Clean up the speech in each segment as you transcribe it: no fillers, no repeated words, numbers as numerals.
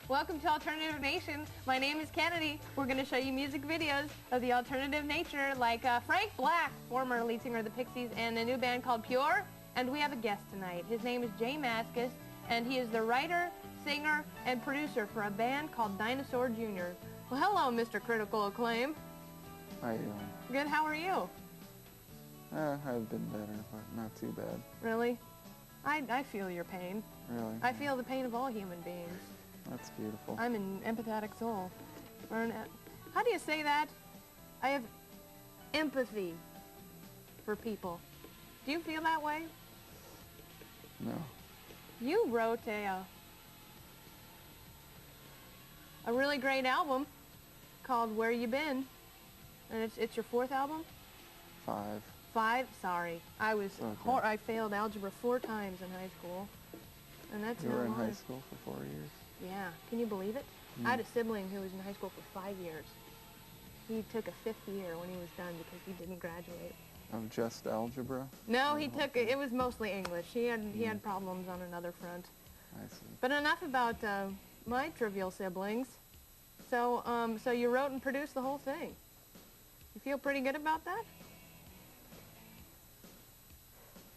Welcome to Alternative Nation. My name is Kennedy. We're going to show you music videos of the alternative nature like Frank Black, former lead singer of the Pixies, and a new band called Pure. And we have a guest tonight. His name is Jay Mascis, and he is the writer, singer, and producer for a band called Dinosaur Jr. Well, hello, Mr. Critical Acclaim. How you doing? Good, how are you? I've been better, but not too bad. Really? I feel your pain. Really? I feel the pain of all human beings. That's beautiful. I'm an empathetic soul. How do you say that? I have empathy for people. Do you feel that way? No. You wrote a really great album called Where You Been, and it's your fourth album? 5. 5? Sorry. Okay. I failed algebra 4 times in high school, and that's You not were in hard. high school for 4 years? Yeah. Can you believe it? I had a sibling who was in high school for 5 years. He took a 5th year when he was done because he didn't graduate. Of just algebra? No, he took it. It was mostly English. He had problems on another front. I see. But enough about my trivial siblings. So so you wrote and produced the whole thing. You feel pretty good about that?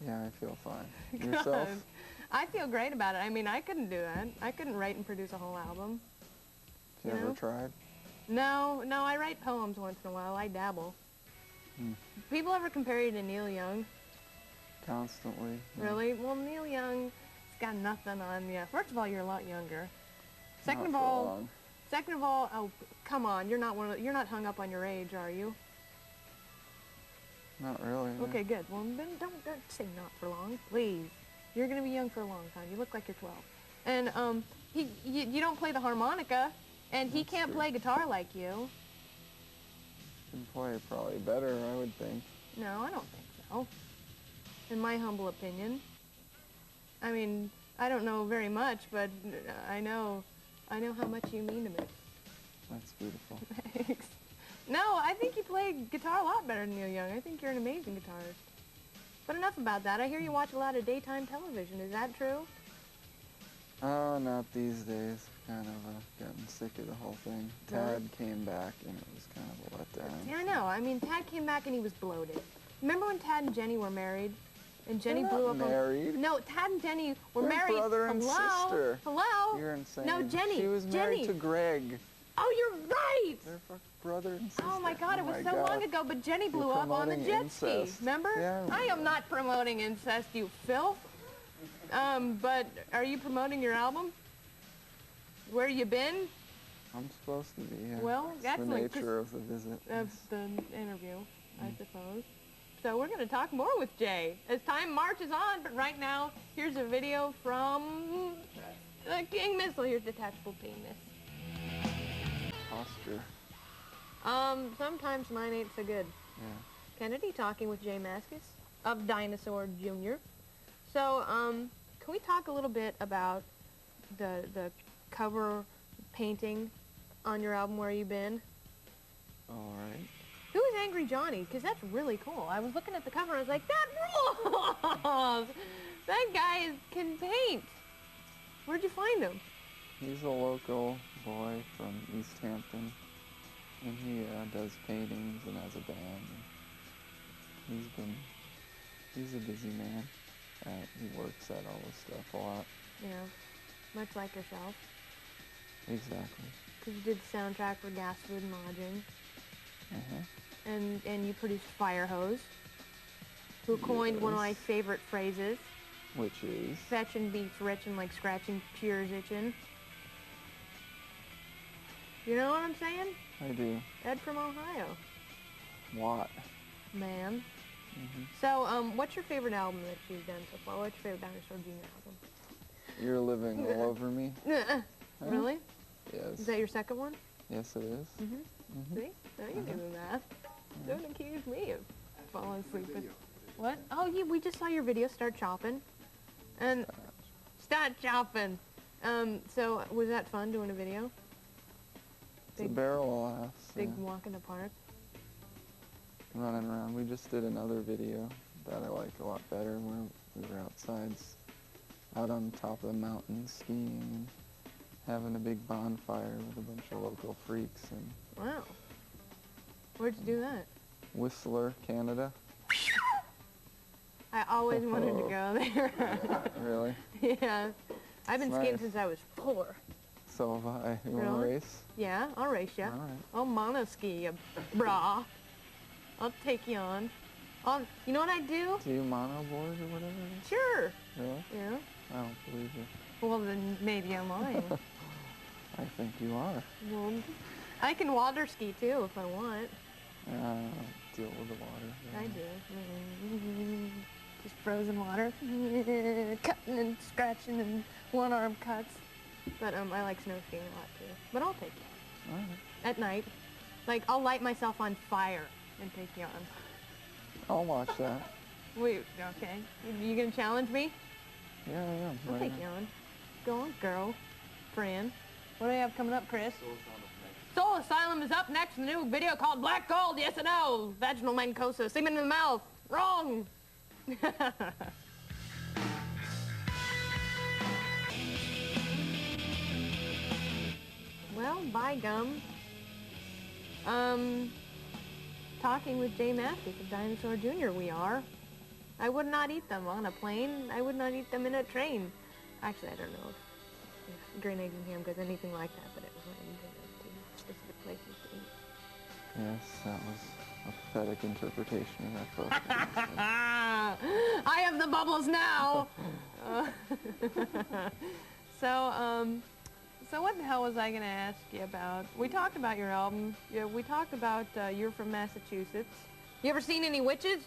Yeah, I feel fine. Yourself? Good. I feel great about it. I mean, I couldn't do that. I couldn't write and produce a whole album. You ever tried? No, I write poems once in a while. I dabble. People ever compare you to Neil Young? Constantly. Yeah. Really? Well, Neil Young's got nothing on you. First of all, you're a lot younger. Second of Not for all, long. oh, come on, you're not hung up on your age, are you? Not really. No. Okay, good. Well, then don't say not for long, please. You're gonna be young for a long time. You look like you're 12. And you don't play the harmonica, and he can't play guitar like you. Can play probably better, I would think. No, I don't think so. In my humble opinion. I mean, I don't know very much, but I know how much you mean to me. That's beautiful. Thanks. No, I think you play guitar a lot better than Neil Young. I think you're an amazing guitarist. But enough about that. I hear you watch a lot of daytime television. Is that true? Oh, not these days. Kind of gotten sick of the whole thing. Tad came back and it was kind of a letdown. Yeah, I know. I mean, Tad came back and he was bloated. Remember when Tad and Jenny were married? And Jenny blew up. Married. No, Tad and Jenny were They're married. brother and sister. Hello. You're insane. No, Jenny. She was married to Greg. Oh, you're right. They're brother and sister. Oh my God, it was so long ago, but Jenny blew up on the jet ski. Remember? Yeah, I am not promoting incest, you filth. But are you promoting your album? Where you been? I'm supposed to be, yeah. Well, It's that's the like nature of the visit. Of the interview, I suppose. So we're going to talk more with Jay as time marches on, but right now, here's a video from the King Missile. Here's Detachable Penis. Posture. Sometimes mine ain't so good. Yeah. Kennedy talking with Jay Mascis of Dinosaur Jr. So, can we talk a little bit about the cover painting on your album, Where You Been? All right. Who is Angry Johnny? Because that's really cool. I was looking at the cover and I was like, that rules! That guy can paint. Where'd you find him? He's a local boy from East Hampton, and he does paintings and has a band. And he's a busy man. He works at all this stuff a lot. Yeah, much like yourself. Exactly. Because you did the soundtrack for Gas, Food, and Lodging. Uh-huh. And you produced Fire Hose, who coined one of my favorite phrases. Which is? Fetching beats rich and like scratching Pure's itching. You know what I'm saying? I do. Ed from Ohio. Watt. Man. So, what's your favorite album that you've done so far? What's your favorite Dinosaur Jr. album? You're living all over me. Really? Yes. Is that your second one? Yes, it is. See? Now you do the math. Don't accuse me of falling asleep. What? Oh, yeah, we just saw your video, Start Chopping. And Start Chopping. So, was that fun doing a video? It's a barrel of laughs. Big walk in the park. Running around. We just did another video that I like a lot better where we were out on top of the mountain skiing, having a big bonfire with a bunch of local freaks in Wow. Where'd you do that? Whistler, Canada. I always wanted to go there. Really? Yeah. I've been It's skating nice. since I was 4. So have I. You want to Really? race? Yeah, I'll race you. All right. I'll monoski you, brah. I'll take you on. You know what I do? Do you monoboard or whatever it is? Sure. Really? Yeah. I don't believe you. Well, then maybe I'm lying. I think you are. Well, I can water ski too if I want. Deal with the water. I do. Just frozen water. Cutting and scratching and one-arm cuts. But I like snow skiing a lot too. But I'll take you. All right. At night. Like, I'll light myself on fire and take you on. I'll watch that. Wait, okay. You gonna challenge me? Yeah, I am. I'll take you on. Go on, girl. Fran. What do we have coming up, Chris? Soul Asylum is up next in a new video called Black Gold, yes or no? Vaginal mancosa, semen in the mouth. Wrong! Well, by gum. Talking with Jay Mascis of Dinosaur Jr. we are. I would not eat them on a plane. I would not eat them in a train. Actually, I don't know if green, eggs, and ham goes anything like that, but it was one of the specific places to eat. Yes, that was a pathetic interpretation of that book. I have the bubbles now! So what the hell was I going to ask you about? We talked about your album. Yeah, we talked about you're from Massachusetts. You ever seen any witches?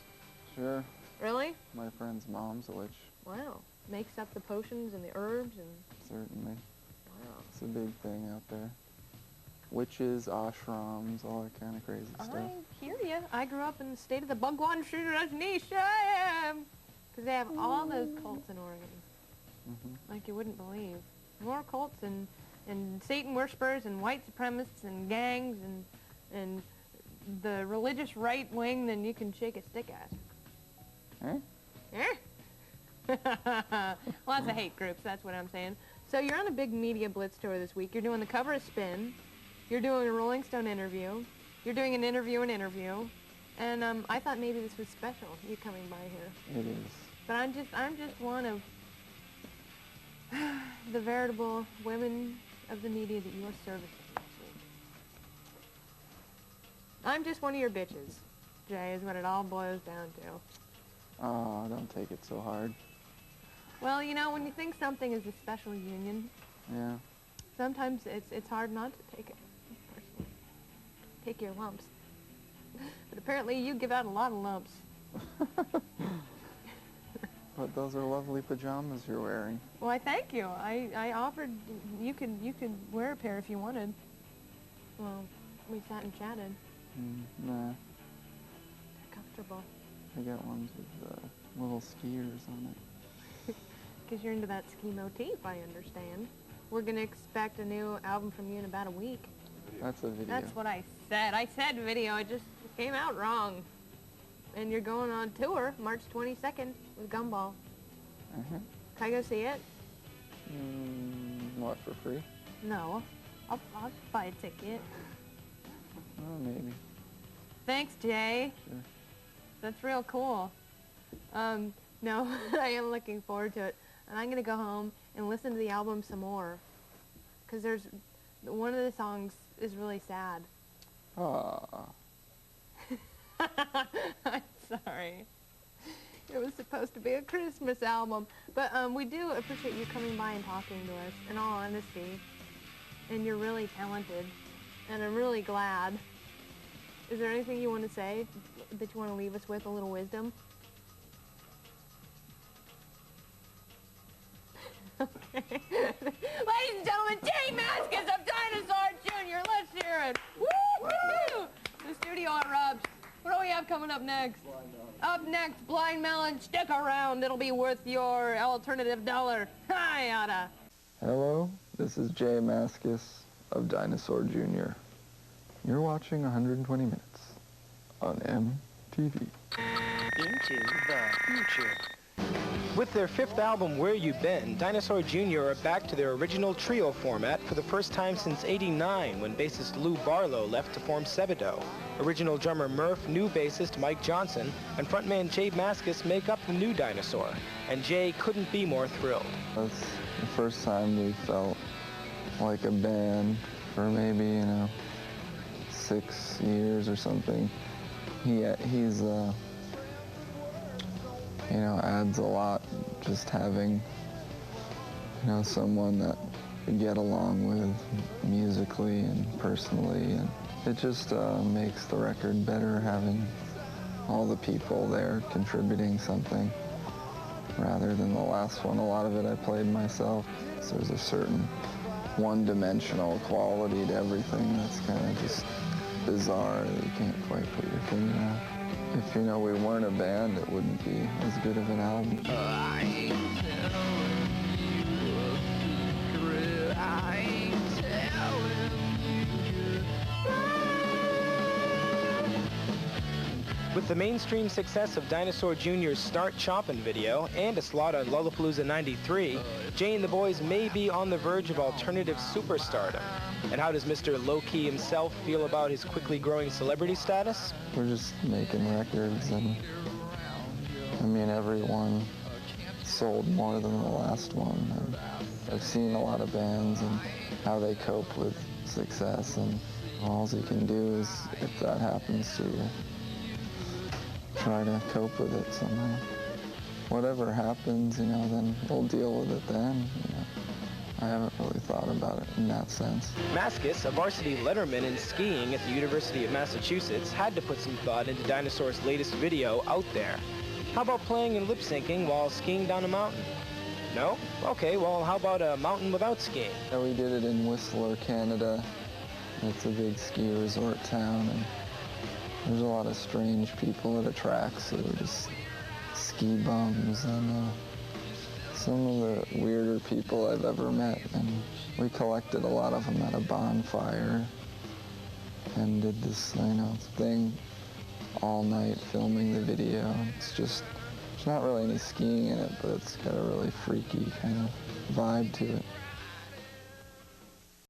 Sure. Really? My friend's mom's a witch. Wow. Makes up the potions and the herbs and... Certainly. Wow. It's a big thing out there. Witches, ashrams, all that kind of crazy stuff. I hear you. I grew up in the state of the Bhagwan Sri Rajneesh. Because they have all those cults in Oregon. Mm-hmm. Like you wouldn't believe. More cults and Satan worshippers and white supremacists and gangs and the religious right wing than you can shake a stick at. Eh? Lots of hate groups, that's what I'm saying. So you're on a big media blitz tour this week. You're doing the cover of Spin. You're doing a Rolling Stone interview. You're doing an interview. And I thought maybe this was special, you coming by here. It is. But I'm just one of the veritable women of the media that you are servicing this week. I'm just one of your bitches, Jay, is what it all boils down to. Oh, don't take it so hard. Well, you know, when you think something is a special union, Yeah. sometimes it's hard not to take it personally. Take your lumps. But apparently you give out a lot of lumps. But those are lovely pajamas you're wearing. Well, I thank you. I offered you could wear a pair if you wanted. Well, we sat and chatted. Nah. They're comfortable. I got ones with little skiers on it. Because you're into that ski motif, I understand. We're going to expect a new album from you in about a week. That's a video. That's what I said. I said video. It just came out wrong. And you're going on tour March 22nd with Gumball. Uh-huh. Can I go see it? What, for free? No. I'll buy a ticket. Oh, maybe. Thanks, Jay. Sure. That's real cool. No, I am looking forward to it. And I'm going to go home and listen to the album some more. Because one of the songs is really sad. Ah. I'm sorry. It was supposed to be a Christmas album. But we do appreciate you coming by and talking to us, in all honesty. And you're really talented. And I'm really glad. Is there anything you want to say that you want to leave us with, a little wisdom? Okay. Ladies and gentlemen, Jay Mascis of Dinosaur Jr. Let's hear it. Woo-hoo! The studio erupts. What do we have coming up next? Up next, Blind Melon. Stick around. It'll be worth your alternative dollar. Hi, Yada. Hello, this is Jay Mascis of Dinosaur Jr. You're watching 120 Minutes on MTV. Into the future. With their fifth album, Where You Been, Dinosaur Jr. are back to their original trio format for the first time since '89, when bassist Lou Barlow left to form Sebadoh. Original drummer Murph, new bassist Mike Johnson, and frontman Jay Mascis make up the new Dinosaur. And Jay couldn't be more thrilled. That's the first time we felt like a band for maybe, 6 years or something. He's adds a lot, just having, someone that you get along with musically and personally, and it just makes the record better having all the people there contributing something rather than the last one. A lot of it I played myself. So there's a certain one-dimensional quality to everything that's kind of just bizarre that you can't quite put your finger on. If, we weren't a band, it wouldn't be as good of an album. With the mainstream success of Dinosaur Jr.'s Start Choppin' video and a slot on Lollapalooza '93, Jay and the boys may be on the verge of alternative superstardom. And how does Mr. Low-Key himself feel about his quickly growing celebrity status? We're just making records, and every one sold more than the last one. And I've seen a lot of bands and how they cope with success, and all you can do is, if that happens to you, try to cope with it somehow. Whatever happens, then we'll deal with it then. I haven't really thought about it in that sense. Mascis, a varsity letterman in skiing at the University of Massachusetts, had to put some thought into Dinosaur's latest video out there. How about playing and lip-syncing while skiing down a mountain? No? Okay, well, how about a mountain without skiing? Yeah, we did it in Whistler, Canada. It's a big ski resort town, and there's a lot of strange people at the tracks who are just ski bums, and some of the weirder people I've ever met. And we collected a lot of them at a bonfire and did this, thing all night filming the video. There's not really any skiing in it, but it's got a really freaky kind of vibe to it.